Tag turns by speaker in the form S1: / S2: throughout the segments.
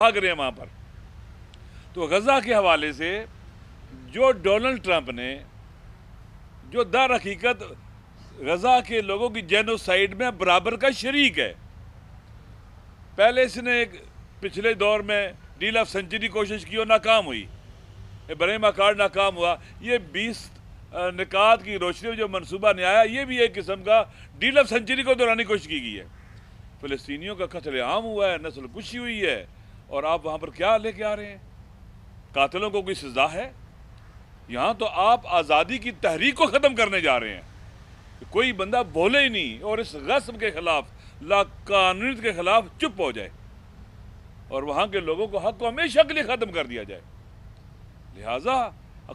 S1: بھاگ رہے ہیں وہاں پر۔ تو غزہ کے حوالے سے جو ڈونلڈ ٹرمپ نے جو در حقیقت غزہ کے لوگوں کی جینوسائیڈ میں برابر کا شریک ہے، پہلے اس نے ایک پچھلے دور میں ڈیل آف سینچری کوشش کی اور ناکام ہوئی، ابراہیم اکارڈ ناکام ہوا۔ یہ 20 نکات کی روشنی میں جو منصوبہ نے آیا، یہ بھی ایک قسم کا ڈیل آف سینچری کو دورانی کوشش کی گئی ہے۔ فلسطینیوں کا قتل عام ہوا ہے، نسل کشی ہوئی ہے، اور آپ وہاں پر کیا لے کے آ رہے ہیں؟ قاتلوں کو کوئی سزا ہے؟ یہاں تو آپ آزادی کی تحریک کو ختم کرنے جا رہے ہیں۔ کوئی بندہ بولے ہی نہیں اور اس غصب کے خلاف، لاقانونیت کے خلاف چپ ہو جائے، اور وہاں کے لوگوں کو حق کو ہمیشہ کے لیے ختم کر دیا جائے۔ لہٰذا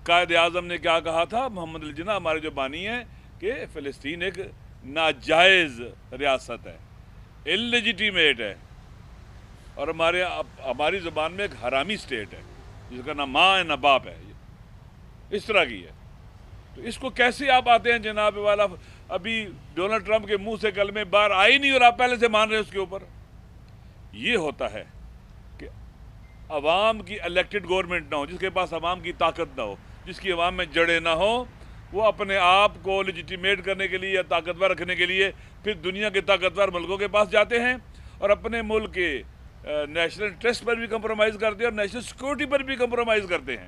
S1: قائد اعظم نے کیا کہا تھا، محمد الجناح ہمارے جو بانی ہیں، کہ فلسطین ایک ناجائز ریاست ہے، انلیجیٹیمیٹ ہے، اور ہماری زبان میں ایک حرامی سٹیٹ ہے جس کا نہ ماں ہے نہ باپ ہے، اس طرح کی ہے۔ تو اس کو کیسے آپ آتے ہیں جناب والا، ابھی ڈونلڈ ٹرمپ کے منہ سے کلمے باہر آئے نہیں اور آپ پہلے سے مان رہے ہیں اس کے اوپر۔ یہ ہوتا ہے کہ عوام کی الیکٹڈ گورنمنٹ نہ ہو، جس کے پاس عوام کی طاقت نہ ہو، جس کی عوام میں جڑیں نہ ہو، وہ اپنے آپ کو لیجیٹیمیٹ کرنے کے لیے یا طاقتور رکھنے کے لیے پھر دنیا کے طاقتور ملکوں کے پاس جاتے ہیں اور اپنے ملک کے نیشنل انٹرسٹ پر بھی کمپرومائز کرتے ہیں اور نیشنل سیکورٹی پر بھی کمپرومائز کرتے ہیں۔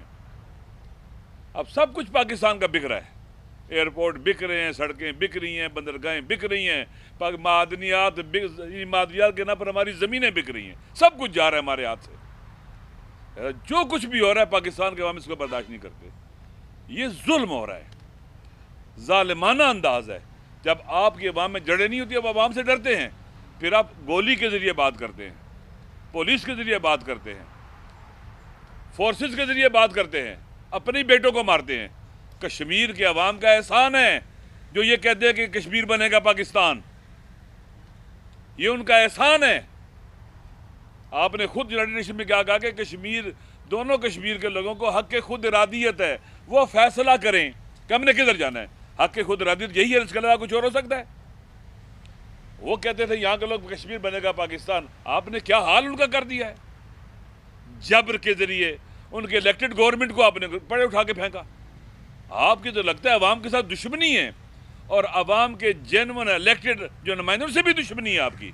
S1: اب سب کچھ پاکستان کا بک رہا ہے، ایئرپورٹ بک رہے ہیں، سڑکیں بک رہی ہیں، بندرگاہیں بک رہی ہیں، معدنیات کے نام پر ہماری زمینیں بک رہی ہیں، سب کچھ جا رہا ہے ہمارے ہاتھ سے۔ جو کچھ بھی ہو رہا ہے پاکستان کے عوام اس کو برداشت نہیں کرتے۔ یہ ظلم ہو رہا ہے، ظالمانہ انداز ہے۔ جب آپ کی عوام میں جڑیں نہیں ہوتی، اب عوام سے ڈرتے ہیں، پھر آپ گولی کے ذریعے بات کرتے ہیں، پولیس کے ذریعے بات کرتے ہیں، فورسز کے ذریعے بات کرتے ہیں، اپنی بیٹوں کو مارتے ہیں۔ کشمیر کے عوام کا احسان ہے جو یہ کہتے ہیں کہ کشمیر بنے گا پاکستان، یہ ان کا احسان ہے۔ آپ نے خود یونائیٹڈ نیشن میں کیا کہا کہ کشمیر، دونوں کشمیر کے لوگوں کو حق خود ارادیت ہے، وہ فیصلہ کریں کہ ہم نے کدھر جانا ہے۔ حق خود ارادیت یہی ہے، اس کے علاوہ کچھ اور ہو سکتا ہے؟ وہ کہتے تھے یہاں کے لوگ کشمیر بنے گا پاکستان، آپ نے کیا حال ان کا کر دیا ہے؟ جبر کے ذریعے ان کے الیکٹڈ گورنمنٹ کو آپ نے پڑے اٹھا کے پھینکا۔ آپ کی تو لگتا ہے عوام کے ساتھ دشمنی ہے، اور عوام کے جینون الیکٹڈ جو نمائندوں سے بھی دشمنی ہے آپ کی۔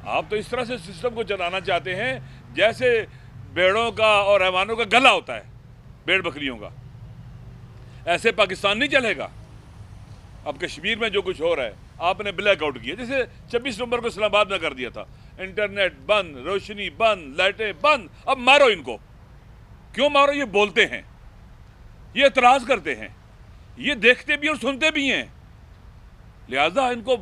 S1: آپ تو اس طرح سے سسٹم کو چلانا چاہتے ہیں جیسے بیڑوں کا اور حیوانوں کا گلا ہوتا ہے، بیڑ بکریوں کا۔ ایسے پاکستان نہیں چلے گا۔ اب کشمیر میں جو کچھ ہو رہا ہے، آپ نے بلیک آؤٹ کیا، جیسے 26 نومبر کو اسلام آباد میں کر دیا تھا، انٹرنیٹ بند، روشنی بند، لائٹیں بند۔ اب مارو ان کو۔ کیوں مارو؟ یہ بولتے ہیں، یہ اعتراض کرتے ہیں، یہ دیکھتے بھی اور سنتے بھی ہیں، لہذا ان کو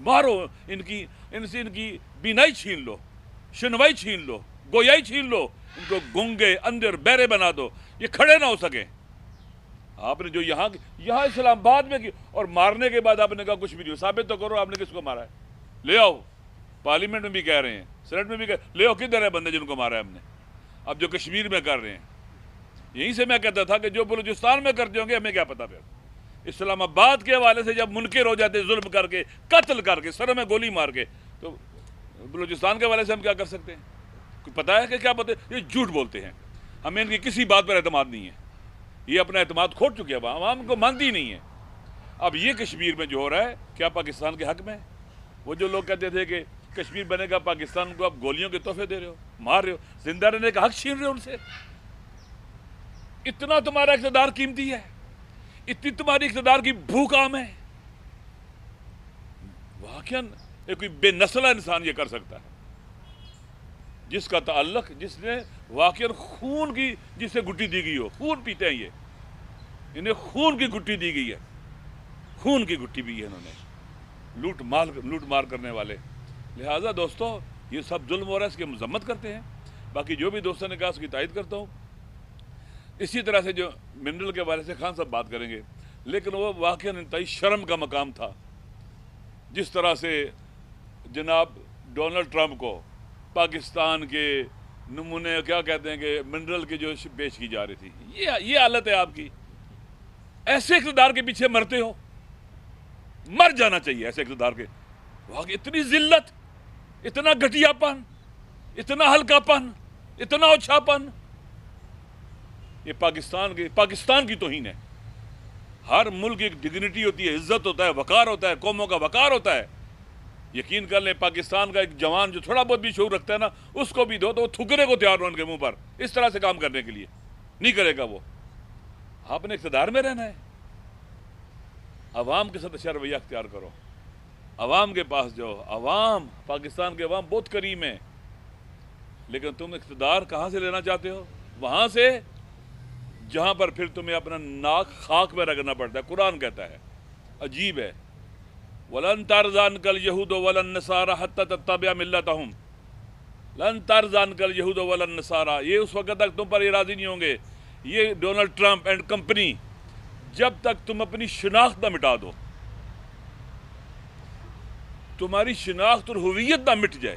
S1: مارو، ان سے ان کی بینائی چھین لو، شنوائی چھین لو، گویائی چھین لو، ان کو گنگے اندر بہرے بنا دو، یہ کھڑے نہ ہو سکیں۔ آپ نے جو یہاں اسلام آباد میں کی، اور مارنے کے بعد آپ نے کہا کچھ بھی نہیں، ثابت تو کرو آپ نے کس کو مارا ہے، لے آؤ۔ پارلیمنٹ میں بھی کہہ رہے ہیں، سینٹ میں بھی لے آؤ، کدھر ہے بندے جن کو مارا ہے ہم نے؟ اب جو کشمیر میں کر رہے ہیں، یہیں سے میں کہتا تھا کہ جو بلوچستان میں کرتے ہوں گے ہمیں کیا پتا۔ پھر اسلام آباد کے حوالے سے جب منکر ہو جاتے ظلم کر کے، قتل کر کے، سر میں گولی مار کے، تو بلوچستان کے حوالے سے ہم کیا کر سکتے ہیں؟ کوئی پتہ ہے کہ کیا پتہ؟ یہ جھوٹ بولتے ہیں، ہمیں ان کی کسی بات پر اعتماد نہیں ہے، یہ اپنا اعتماد کھوٹ چکے ہیں، عوام کو مانتی نہیں ہے۔ اب یہ کشمیر میں جو ہو رہا ہے، کیا پاکستان کے حق میں ہے؟ وہ جو لوگ کہتے تھے کہ کشمیر بنے گا پاکستان، کو آپ گولیوں کے تحفے دے رہے ہو، مار رہے ہو، زندہ رہنے کا حق چھین رہے ہو ان سے۔ اتنا تمہارا اقتدار قیمتی ہے، اتنی تمہاری اقتدار کی بھوک عام ہے، واقعاً ایک کوئی بے نسلہ انسان یہ کر سکتا ہے، جس کا تعلق، جس نے واقعاً خون کی، جس سے گٹی دی گئی ہو، خون پیتے ہیں یہ، انہیں خون کی گٹی دی گئی ہے، خون کی گٹی بھی ہے انہوں نے، لوٹ مار کرنے والے۔ لہٰذا دوستو، یہ سب ظلم ہو رہا ہے، اس کی مذمت کرتے ہیں۔ باقی جو بھی دوستوں نے کہا اس کی تائید کرتا ہوں۔ اسی طرح سے جو منرل کے بارے سے خان صاحب بات کریں گے، لیکن وہ واقعاً انتہائی شرم کا مقام تھا، جس طرح سے جناب ڈونلڈ ٹرمپ کو پاکستان کے نمونے کیا کہتے ہیں کہ منرل کی جو پیش کی جا رہی تھی، یہ حالت ہے آپ کی۔ ایسے اقتدار کے پیچھے مرتے ہو، مر جانا چاہیے ایسے اقتدار کے۔ واقعی اتنی ذلت، اتنا گھٹیا پن، اتنا ہلکا پن، اتنا اچھا پن، یہ پاکستان کی توہین ہے۔ ہر ملک ایک ڈگنیٹی ہوتی ہے، عزت ہوتا ہے، وقار ہوتا ہے، قوموں کا وقار ہوتا ہے۔ یقین کر لیں پاکستان کا ایک جوان جو تھوڑا بہت بھی شعور رکھتا ہے نا، اس کو بھی دو تو وہ تھکنے کو تیار ہو ان کے منہ پر، اس طرح سے کام کرنے کے لیے نہیں کرے گا وہ۔ آپ نے اقتدار میں رہنا ہے، عوام کے ساتھ اچھا رویہ اختیار کرو، عوام کے پاس جاؤ۔ عوام، پاکستان کے عوام بہت کریم ہیں، لیکن تم اقتدار کہاں سے لینا چاہتے ہو؟ وہاں سے جہاں پر پھر تمہیں اپنا ناک خاک میں رگڑنا پڑتا ہے۔ قرآن کہتا ہے، عجیب ہے، وَلَن تَرْضَ عَنْكَ الْيَهُودُ وَلَا النَّصَارَىٰ حَتَّىٰ تَتَّبِعَ مِلَّتَهُمْ لَن تَرْضَ عَنْكَ الْيَهُودُ وَلَا النَّصَارَىٰ، یہ اس وقت تک تم پر یہ راضی نہیں ہوں گے، یہ ڈونلڈ ٹرمپ اینڈ کمپنی، جب تک تم اپنی شناخت نہ مٹا دو، تمہاری شناخت اور ہویت نہ مٹ جائے،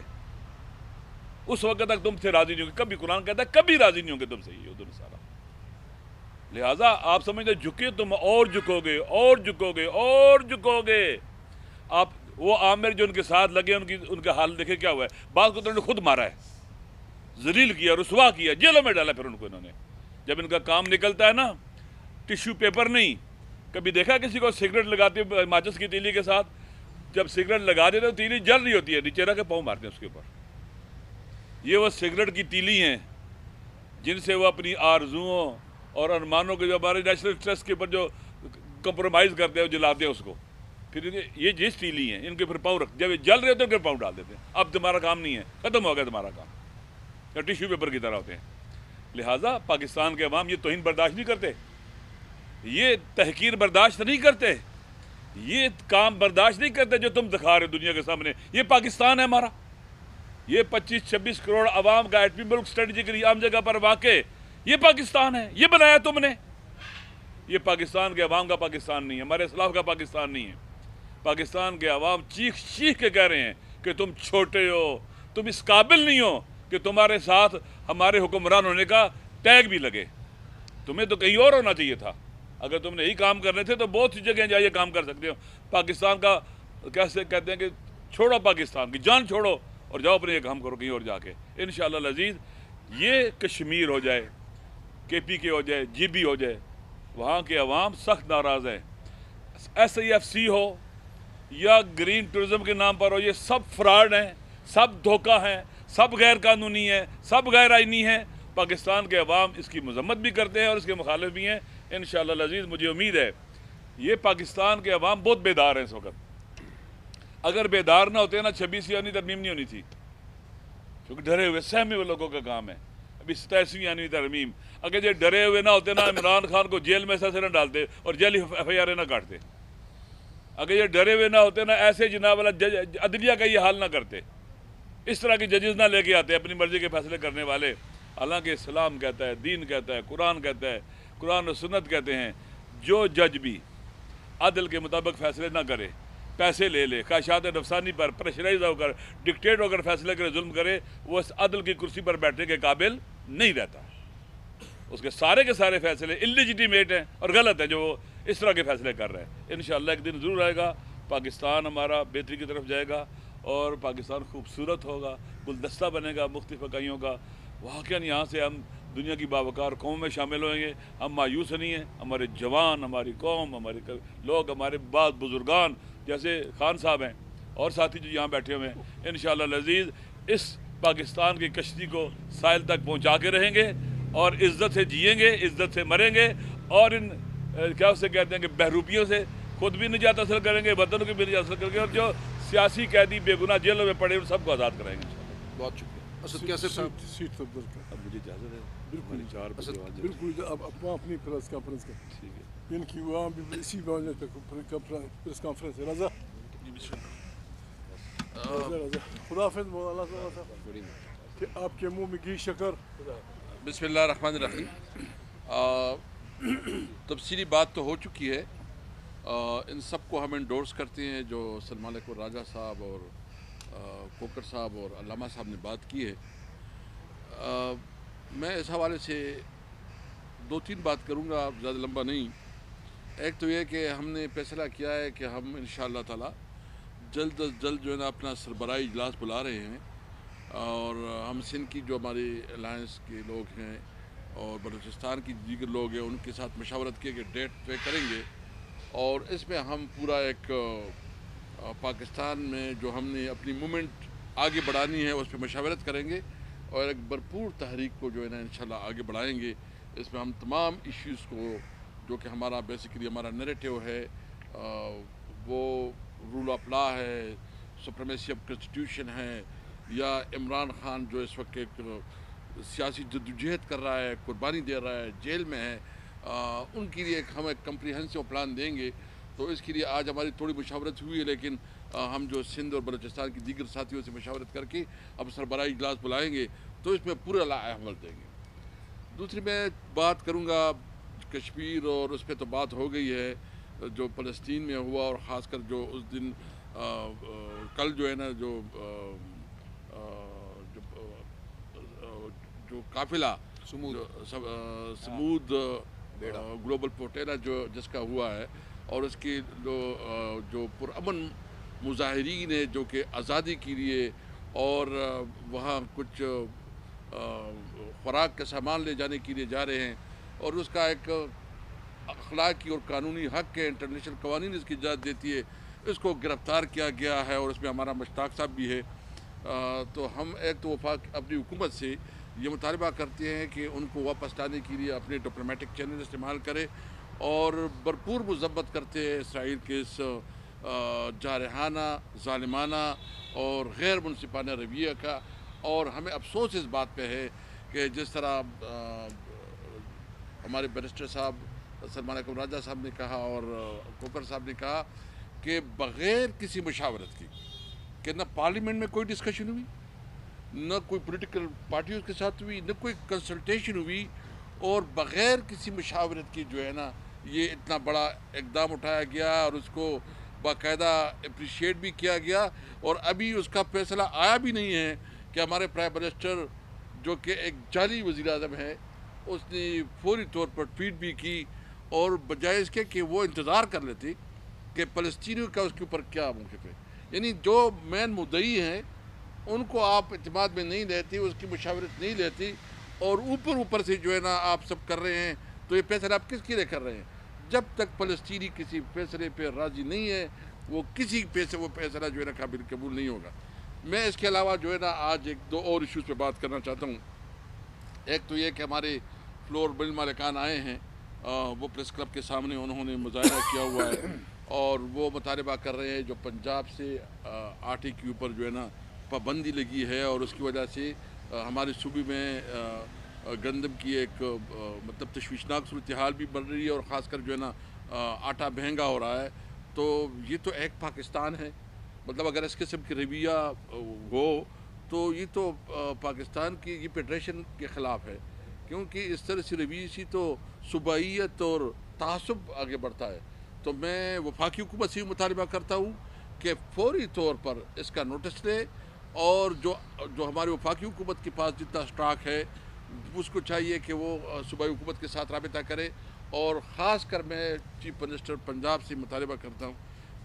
S1: اس وقت تک تم سے راضی نہیں ہوں گے۔ کبھی قرآن کہتا ہے کبھی راضی نہیں ہوں گے تم سے یہ ادھر سارا۔ لہٰذا آپ سمجھتے جھکے تم اور جھکو گے اور جھکو گے اور جھکو گے۔ آپ وہ عامر جو ان کے ساتھ لگے ان کا حال دیکھے کیا ہوا ہے، بعض کو تو انہوں نے خود مارا ہے، ذلیل کیا، رسوا کیا، جیلوں میں ڈالا پھر ان کو انہوں نے۔ جب ان کا کام نکلتا ہے نا، ٹیشو پیپر نہیں، کبھی دیکھا کسی کو سگریٹ لگاتے ہوئے ماچس کی تیلی کے ساتھ؟ جب سگریٹ لگا دیتے تو تیلی جل رہی ہوتی ہے، نیچے رکھ کے پاؤں مارتے ہیں اس کے اوپر۔ یہ وہ سگریٹ کی تیلی ہیں جن سے وہ اپنی آرزوؤں اور ارمانوں کے جو ہمارے نیشنل اسٹریس کے اوپر جو کمپرومائز کرتے ہیں، جلاتے ہیں اس کو، پھر یہ جس تیلی ہیں ان کے پھر پاؤں رکھ، جب یہ جل رہے ہوتے ہیں ان کے پاؤں ڈال دیتے ہیں۔ اب تمہارا کام نہیں ہے، ختم ہو گیا تمہارا کام، یا ٹیشو پیپر کی طرح ہوتے ہیں۔ لہٰذا پاکستان کے عوام یہ توہین برداشت نہیں کرتے، یہ تحقیر برداشت نہیں کرتے، یہ کام برداشت نہیں کرتے جو تم دکھا رہے دنیا کے سامنے۔ یہ پاکستان ہے ہمارا، یہ 25-26 کروڑ عوام کا ایٹمی ملک اسٹریٹجیکلی عام جگہ پر واقع، یہ پاکستان ہے، یہ بنایا تم نے۔ یہ پاکستان کے عوام کا پاکستان نہیں ہے، ہمارے اسلاف کا پاکستان نہیں ہے۔ پاکستان کے عوام چیخ چیخ کے کہہ رہے ہیں کہ تم چھوٹے ہو، تم اس قابل نہیں ہو کہ تمہارے ساتھ ہمارے حکمران ہونے کا ٹیگ بھی لگے، تمہیں تو کہیں اور ہونا چاہیے تھا۔ اگر تم نے یہی کام کرنے تھے تو بہت سی جگہیں جائیے کام کر سکتے ہو۔ پاکستان کا کیسے کہتے ہیں کہ چھوڑو پاکستان کی جان چھوڑو اور جاؤ اپنے یہ کام کرو کہیں اور جا کے۔ انشاءاللہ العزیز یہ کشمیر ہو جائے، KPK ہو جائے، GB ہو جائے، وہاں کے عوام سخت ناراض ہیں۔ SIFC ہو یا گرین ٹورزم کے نام پر ہو، یہ سب فراڈ ہیں، سب دھوکہ ہیں، سب غیر قانونی ہیں، سب غیر آئینی ہیں۔ پاکستان کے عوام اس کی مذمت بھی کرتے ہیں اور اس کے مخالف بھی ہیں۔ انشاءاللہ العزیز مجھے امید ہے یہ پاکستان کے عوام بہت بیدار ہیں اس وقت۔ اگر بیدار نہ ہوتے نا 26 یعنی ترمیم نہیں ہونی تھی، کیونکہ ڈرے ہوئے سہمے ہوئے لوگوں کا کام ہے۔ ابھی 87 یعنی ترمیم، اگر یہ ڈرے ہوئے نہ ہوتے نا عمران خان کو جیل میں ایسے نہ ڈالتے اور جیل FIR نہ کاٹتے، اگر یہ ڈرے ہوئے نہ ہوتے نا ایسے جناب والا عدلیہ کا یہ حال نہ کرتے، اس طرح کی ججز نہ لے کے آتے اپنی مرضی کے فیصلے کرنے والے۔ حالانکہ اسلام کہتا ہے، دین کہتا ہے، قرآن کہتا ہے، قرآن و سنت کہتے ہیں جو جج بھی عدل کے مطابق فیصلے نہ کرے، پیسے لے لے، خواہشات نفسانی پر پریشرائز ہو کر ڈکٹیٹ ہو کر فیصلے کرے، ظلم کرے، وہ اس عدل کی کرسی پر بیٹھنے کے قابل نہیں رہتا۔ اس کے سارے فیصلے اللیجیٹیمیٹ ہیں اور غلط ہیں جو وہ اس طرح کے فیصلے کر رہے ہیں۔ انشاءاللہ ایک دن ضرور آئے گا، پاکستان ہمارا بہتری کی طرف جائے گا اور پاکستان خوبصورت ہوگا، گلدستہ بنے گا مختلف اکائیوں کا۔ واقعاً یہاں سے ہم دنیا کی باوقار قوم میں شامل ہوئیں گے۔ ہم مایوس نہیں ہیں، ہمارے جوان، ہماری قوم، ہمارے لوگ، ہمارے بعض بزرگان جیسے خان صاحب ہیں اور ساتھی جو یہاں بیٹھے ہوئے ہیں، انشاءاللہ العزیز اس پاکستان کی کشتی کو ساحل تک پہنچا کے رہیں گے اور عزت سے جئیں گے، عزت سے مریں گے اور ان کیا اسے کہتے ہیں کہ بہروپیوں سے خود بھی نجات حاصل کریں گے، وطنوں کی بھی نجات حاصل کریں گے، اور جو سیاسی قیدی بے گناہ جیلوں میں پڑے ان سب کو آزاد کرائیں گے انشاءاللہ۔
S2: بہت شکریہ اسد کیسر صاحب۔
S3: سیٹ تک درکار
S1: اب مجھے اجازت ہے،
S3: بالکل
S1: 4 بجے
S3: بالکل اب اپنی پریس کانفرنس کا
S1: ٹھیک ہے۔
S3: ان کی وہاں بھی اسی بجے تک پریس کانفرنس ہے۔ رضا رضا خدا حافظ مولانا صاحب کہ آپ کے منہ میں گھی شکر۔
S2: بسم اللہ الرحمن الرحیم۔ تفصیلی بات تو ہو چکی ہے، ان سب کو ہم انڈورس کرتے ہیں جو سلمان اکبر راجہ صاحب اور کوکر صاحب اور علامہ صاحب نے بات کی ہے۔ میں اس حوالے سے 2-3 بات کروں گا، زیادہ لمبا نہیں۔ ایک تو یہ کہ ہم نے فیصلہ کیا ہے کہ ہم انشاءاللہ تعالی جلد از جلد جو ہے نا اپنا سربراہی اجلاس بلا رہے ہیں اور ہم سندھ کی جو ہماری الائنس کے لوگ ہیں اور بلوچستان کی دیگر لوگ ہیں ان کے ساتھ مشاورت کیے کہ ڈیٹ طے کریں گے، اور اس میں ہم پورا ایک پاکستان میں جو ہم نے اپنی موومنٹ آگے بڑھانی ہے اس پہ مشاورت کریں گے اور ایک بھرپور تحریک کو جو ہے نا انشاءاللہ آگے بڑھائیں گے۔ اس میں ہم تمام ایشوز کو جو کہ ہمارا بیسیکلی ہمارا نیریٹیو ہے، وہ رول آف لا ہے، سپریمیسی آف کنسٹیٹیوشن ہے، یا عمران خان جو اس وقت ایک سیاسی جدوجہد کر رہا ہے، قربانی دے رہا ہے، جیل میں ہے، ان کے لیے ہم ایک کمپریہنسو پلان دیں گے۔ تو اس کے لیے آج ہماری تھوڑی مشاورت ہوئی ہے، لیکن ہم جو سندھ اور بلوچستان کی دیگر ساتھیوں سے مشاورت کر کے اب سربراہی اجلاس بلائیں گے تو اس میں پورا عمل دیں گے۔ دوسری میں بات کروں گا کشمیر، اور اس پہ تو بات ہو گئی ہے جو فلسطین میں ہوا، اور خاص کر جو اس دن کل جو ہے نا جو قافلہ سمود گلوبل پروٹیرا جس کا ہوا ہے، اور اس کی جو پرامن مظاہرین ہیں جو کہ آزادی کے لیے اور وہاں کچھ خوراک کا سامان لے جانے کے لیے جا رہے ہیں، اور اس کا ایک اخلاقی اور قانونی حق ہے، انٹرنیشنل قوانین اس کی اجازت دیتی ہے، اس کو گرفتار کیا گیا ہے، اور اس میں ہمارا مشتاق صاحب بھی ہے۔ تو ہم ایک تو وفاق اپنی حکومت سے یہ مطالبہ کرتے ہیں کہ ان کو واپس لانے کے لیے اپنے ڈپلومیٹک چینل استعمال کرے، اور بھرپور مذمت کرتے ہیں اسرائیل کے اس جارحانہ، ظالمانہ اور غیر منصفانہ رویہ کا۔ اور ہمیں افسوس اس بات پہ ہے کہ جس طرح ہمارے بیرسٹر صاحب سلمان اکرم راجہ صاحب نے کہا اور کوکر صاحب نے کہا کہ بغیر کسی مشاورت کی، کہ نہ پارلیمنٹ میں کوئی ڈسکشن ہوئی، نہ کوئی پولیٹیکل پارٹیوں کے ساتھ ہوئی، نہ کوئی کنسلٹیشن ہوئی، اور بغیر کسی مشاورت کی جو ہے نا یہ اتنا بڑا اقدام اٹھایا گیا، اور اس کو باقاعدہ اپریشیٹ بھی کیا گیا، اور ابھی اس کا فیصلہ آیا بھی نہیں ہے کہ ہمارے پرائم منسٹر جو کہ ایک جعلی وزیر اعظم ہے، اس نے فوری طور پر ٹویٹ بھی کی، اور بجائے اس کے کہ وہ انتظار کر لیتے کہ فلسطینیوں کا اس کے اوپر کیا موقف ہے، یعنی جو مین مدعی ہیں ان کو آپ اعتماد میں نہیں لیتے، اس کی مشاورت نہیں لیتی، اور اوپر سے جو ہے نا آپ سب کر رہے ہیں، تو یہ فیصلہ آپ کس کے لیے کر رہے ہیں؟ جب تک فلسطینی کسی فیصلے پہ راضی نہیں ہے، وہ کسی وہ فیصلہ جو ہے نا قابل قبول نہیں ہوگا۔ میں اس کے علاوہ جو ہے نا آج ایک دو اور ایشوز پہ بات کرنا چاہتا ہوں۔ ایک تو یہ کہ ہمارے فلور بل مالکان آئے ہیں، وہ پریس کلب کے سامنے انہوں نے مظاہرہ کیا ہوا ہے، اور وہ مطالبہ کر رہے ہیں جو پنجاب سے آٹے کے اوپر جو ہے نا پابندی لگی ہے، اور اس کی وجہ سے ہمارے صوبے میں گندم کی ایک مطلب تشویشناک صورتحال بھی بن رہی ہے، اور خاص کر جو ہے نا آٹا مہنگا ہو رہا ہے۔ تو یہ تو ایک پاکستان ہے، مطلب اگر اس قسم کی رویہ ہو تو یہ تو پاکستان کی یہ فیڈریشن کے خلاف ہے، کیونکہ اس طرح سے رویے سے تو صوبائیت اور تعصب آگے بڑھتا ہے۔ تو میں وفاقی حکومت سے مطالبہ کرتا ہوں کہ فوری طور پر اس کا نوٹس لے، اور جو ہماری وفاقی حکومت کے پاس جتنا سٹاک ہے اس کو چاہیے کہ وہ صوبائی حکومت کے ساتھ رابطہ کرے، اور خاص کر میں چیف منسٹر پنجاب سے مطالبہ کرتا ہوں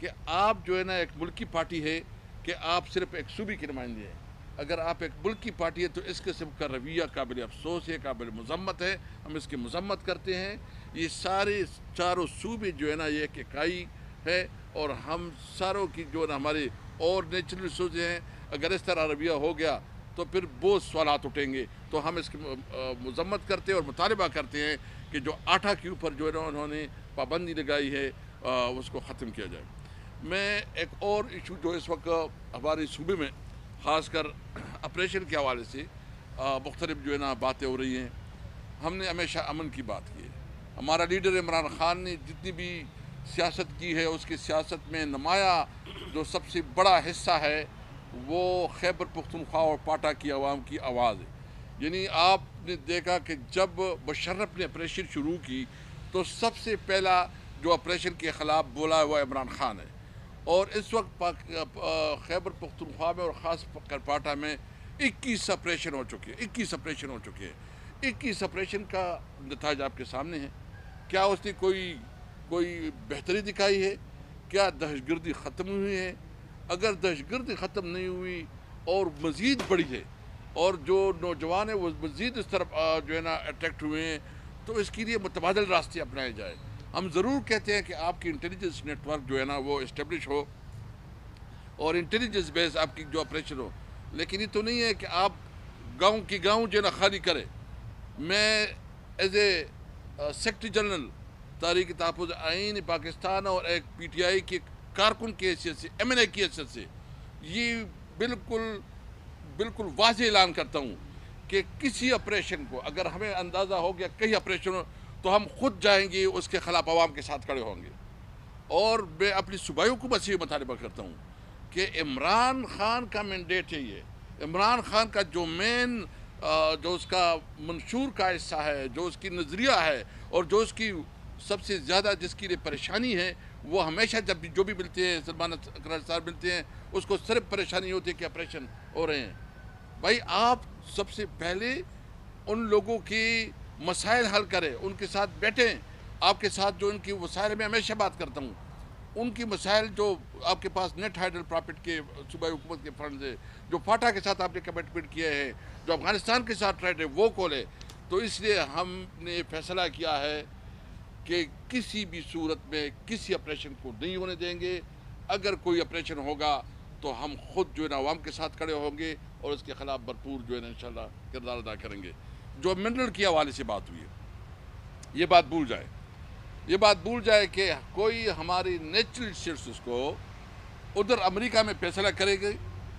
S2: کہ آپ جو ہے نا ایک ملکی پارٹی ہے کہ آپ صرف ایک صوبے کے نمائندے ہیں۔ اگر آپ ایک ملکی پارٹی ہے تو اس قسم کا رویہ قابل افسوس ہے، قابل مذمت ہے، ہم اس کی مذمت کرتے ہیں۔ یہ سارے چاروں صوبے جو ہے نا یہ ایک اکائی ہے، اور ہم ساروں کی جو ہے نا ہمارے اور نیچرل ریسورسز ہیں، اگر اس طرح رویہ ہو گیا تو پھر بہت سوالات اٹھیں گے۔ تو ہم اس کی مذمت کرتے ہیں اور مطالبہ کرتے ہیں کہ جو آٹا کے اوپر جو ہے نا انہوں نے پابندی لگائی ہے اس کو ختم کیا جائے۔ میں ایک اور ایشو جو اس وقت ہمارے صوبے میں خاص کر آپریشن کے حوالے سے مختلف جو ہے نا باتیں ہو رہی ہیں، ہم نے ہمیشہ امن کی بات کی ہے۔ ہمارا لیڈر عمران خان نے جتنی بھی سیاست کی ہے، اس کی سیاست میں نمایاں جو سب سے بڑا حصہ ہے وہ خیبر پختونخوا اور پاٹا کی عوام کی آواز ہے۔ یعنی آپ نے دیکھا کہ جب مشرف نے آپریشن شروع کی تو سب سے پہلا جو آپریشن کے خلاف بولا ہے وہ عمران خان ہے، اور اس وقت خیبر پختونخوا میں اور خاص کر پاٹا میں 21 آپریشن ہو چکے ہیں 21 آپریشن کا نتائج آپ کے سامنے ہے۔ کیا اس نے کوئی بہتری دکھائی ہے؟ کیا دہشت گردی ختم ہوئی ہے؟ اگر دہشت گردی ختم نہیں ہوئی اور مزید بڑھی ہے، اور جو نوجوان ہیں وہ مزید اس طرف جو ہے نا اٹریکٹ ہوئے ہیں، تو اس کے لیے متبادل راستے اپنائے جائے۔ ہم ضرور کہتے ہیں کہ آپ کی انٹیلیجنس نیٹ ورک جو ہے نا وہ اسٹیبلش ہو اور انٹیلیجنس بیس آپ کی جو آپریشن ہو، لیکن یہ تو نہیں ہے کہ آپ گاؤں کی گاؤں جو ہے نا خالی کرے۔ میں ایز اے سیکرٹری جنرل تحریک تحفظ آئین پاکستان اور ایک پی ٹی آئی کے کارکن کی حیثیت سے، ایم این اے کی حیثیت سے یہ بالکل واضح اعلان کرتا ہوں کہ کسی آپریشن کو اگر ہمیں اندازہ ہو گیا کہیں آپریشن ہو تو ہم خود جائیں گے، اس کے خلاف عوام کے ساتھ کھڑے ہوں گے۔ اور میں اپنی صوبائی حکومت سے یہ مطالبہ کرتا ہوں کہ عمران خان کا مینڈیٹ ہے، یہ عمران خان کا جو مین جو اس کا منشور کا حصہ ہے، جو اس کی نظریہ ہے، اور جو اس کی سب سے زیادہ جس کی لیے پریشانی ہے، وہ ہمیشہ جب بھی جو بھی ملتے ہیں سلمان اقرار صاحب ملتے ہیں، اس کو صرف پریشانی ہوتی ہے کہ آپریشن ہو رہے ہیں۔ بھائی آپ سب سے پہلے ان لوگوں کی مسائل حل کریں، ان کے ساتھ بیٹھیں، آپ کے ساتھ جو ان کی مسائل میں ہمیشہ بات کرتا ہوں، ان کی مسائل جو آپ کے پاس نیٹ ہائیڈل پرافٹ کے صوبائی حکومت کے فنڈز ہے، جو فاٹا کے ساتھ آپ نے کمٹمنٹ کیے ہیں، جو افغانستان کے ساتھ ٹریڈ ہے وہ کھولے۔ تو اس لیے ہم نے فیصلہ کیا ہے کہ کسی بھی صورت میں کسی آپریشن کو نہیں ہونے دیں گے۔ اگر کوئی آپریشن ہوگا تو ہم خود جو ہے نا عوام کے ساتھ کھڑے ہوں گے اور اس کے خلاف بھرپور جو ہے نا انشاءاللہ کردار ادا کریں گے۔ جو منرل کے حوالے سے بات ہوئی ہے، یہ بات بھول جائے کہ کوئی ہماری نیچرل ریسورسز کو ادھر امریکہ میں فیصلہ کرے گی،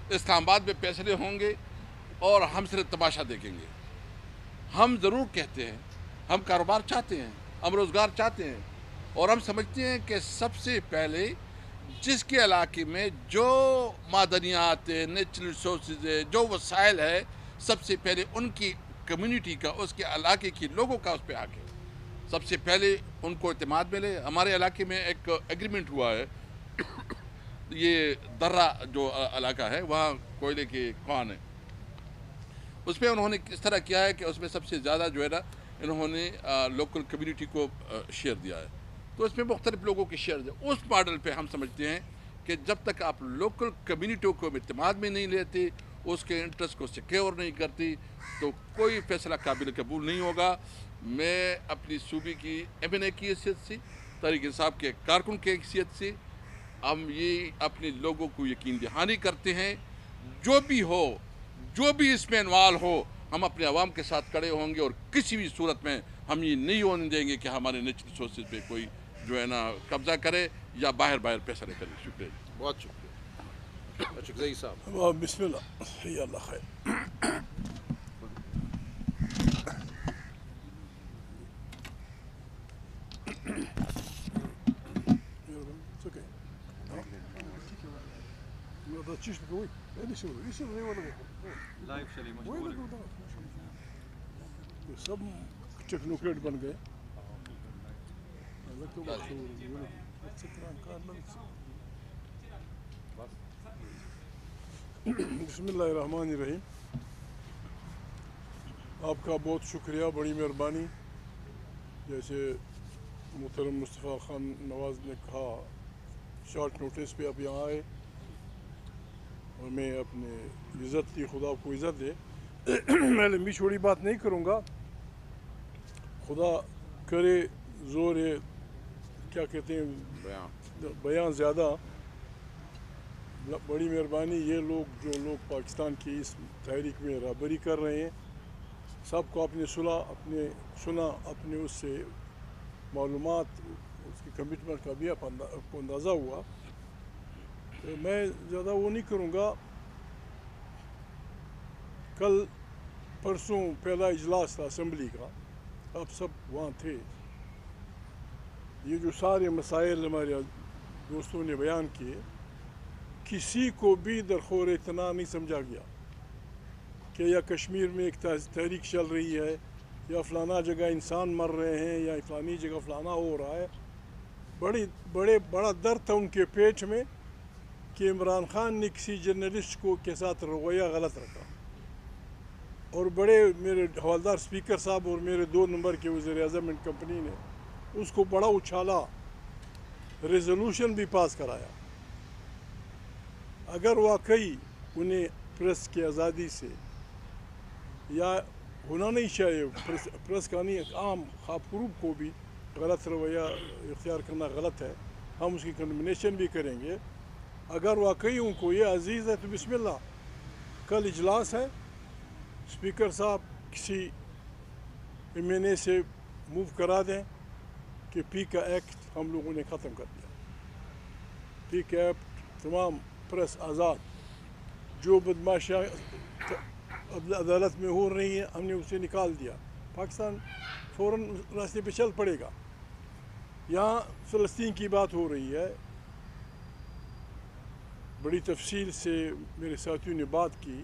S2: اسلام آباد میں فیصلے ہوں گے اور ہم صرف تماشا دیکھیں گے۔ ہم ضرور کہتے ہیں ہم کاروبار چاہتے ہیں، ہم روزگار چاہتے ہیں، اور ہم سمجھتے ہیں کہ سب سے پہلے جس کے علاقے میں جو معدنیات ہے، نیچرل ریسورسز ہے، جو وسائل ہے، سب سے پہلے ان کی کمیونٹی کا، اس کے علاقے کے لوگوں کا اس پہ حق ہے۔ سب سے پہلے ان کو اعتماد ملے۔ ہمارے علاقے میں ایک ایگریمنٹ ہوا ہے، یہ درہ جو علاقہ ہے وہاں کوئلے کے کان ہے، اس میں انہوں نے اس طرح کیا ہے کہ اس میں سب سے زیادہ جو ہے نا انہوں نے لوکل کمیونٹی کو شیئر دیا ہے، تو اس میں مختلف لوگوں کے شیئر دیا۔ اس ماڈل پہ ہم سمجھتے ہیں کہ جب تک آپ لوکل کمیونٹیوں کو اعتماد میں نہیں لیتے، اس کے انٹرسٹ کو سیکیور نہیں کرتی، تو کوئی فیصلہ قابل قبول نہیں ہوگا۔ میں اپنی صوبے کی ایم این اے کی حیثیت سے، تحریک انصاف کے کارکن کی حیثیت سے، ہم یہ اپنے لوگوں کو یقین دہانی کرتے ہیں، جو بھی ہو، جو بھی اس میں انوالو ہو، ہم اپنے عوام کے ساتھ کھڑے ہوں گے، اور کسی بھی صورت میں ہم یہ نہیں ہونے دیں گے کہ ہمارے نیچرل ریسورسز پہ کوئی جو ہے نا قبضہ کرے یا باہر فیصلے کرے۔ شکریہ،
S4: بہت شکریہ اشرف زئی صاحب۔
S3: بسم اللہ، یا اللہ خیر۔ سب ٹیکنوکریٹ بن گئے۔ بسم اللہ الرحمن الرحیم۔ آپ کا بہت شکریہ، بڑی مہربانی۔ جیسے محترم مصطفیٰ خان نواز نے کہا، شارٹ نوٹس پہ آپ یہاں آئے، اور میں اپنے عزت کی، خدا کو عزت دے، میں لمبی چھوڑی بات نہیں کروں گا۔ خدا کرے زور کیا کہتے ہیں بیان زیادہ، بڑی مہربانی۔ یہ لوگ جو لوگ پاکستان کی اس تحریک میں رہبری کر رہے ہیں، سب کو اپنے سنا اپنے اس سے معلومات، اس کی کمٹمنٹ کا بھی آپ کو اندازہ ہوا۔ تو میں زیادہ وہ نہیں کروں گا۔ کل پرسوں پہلا اجلاس تھا اسمبلی کا، آپ سب وہاں تھے۔ یہ جو سارے مسائل ہمارے دوستوں نے بیان کیے، کسی کو بھی درخور اطلاع نہیں سمجھا گیا کہ یا کشمیر میں ایک تحریک چل رہی ہے، یا فلانا جگہ انسان مر رہے ہیں، یا فلانی جگہ فلانا ہو رہا ہے۔ بڑا درد تھا ان کے پیٹ میں کہ عمران خان نے کسی جرنلسٹ کے ساتھ رویہ غلط رکھا، اور بڑے میرے حوالدار اسپیکر صاحب اور میرے 2 نمبر کے وزیر اعظم اینڈ کمپنی نے اس کو بڑا اچھالا، ریزولوشن بھی پاس کرایا۔ اگر واقعی انہیں پریس کی آزادی سے یا ہونا نہیں چاہیے پریس کا نہیں، ایک عام خواب فروب کو بھی غلط رویہ اختیار کرنا غلط ہے، ہم اس کی کنڈمنیشن بھی کریں گے۔ اگر واقعی ان کو یہ عزیز ہے تو بسم اللہ، کل اجلاس ہے، اسپیکر صاحب کسی MNA سے موو کرا دیں کہ پی کا ایکٹ ہم لوگوں نے ختم کر دیا، پی کا ایکٹ تمام پریس آزاد، جو بدماشیاں عدالت میں ہو رہی ہیں ہم نے اسے نکال دیا، پاکستان فوراً راستے پہ چل پڑے گا۔ یہاں فلسطین کی بات ہو رہی ہے، بڑی تفصیل سے میرے ساتھیوں نے بات کی،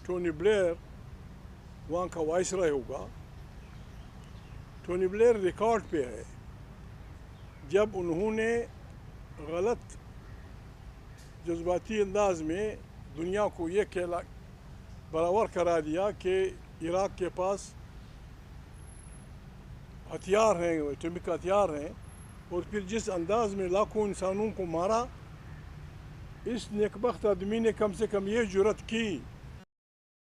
S3: ٹونی بلیئر وہاں کا وائسرائے ہوگا، ٹونی بلیئر ریکارڈ پہ ہے، جب انہوں نے غلط جذباتی انداز میں دنیا کو یہ برابر کرا دیا کہ عراق کے پاس ہتھیار ہیں، ایٹمک ہتھیار ہیں، اور پھر جس انداز میں لاکھوں انسانوں کو مارا، اس نیکبخت آدمی نے کم سے کم یہ جرأت کی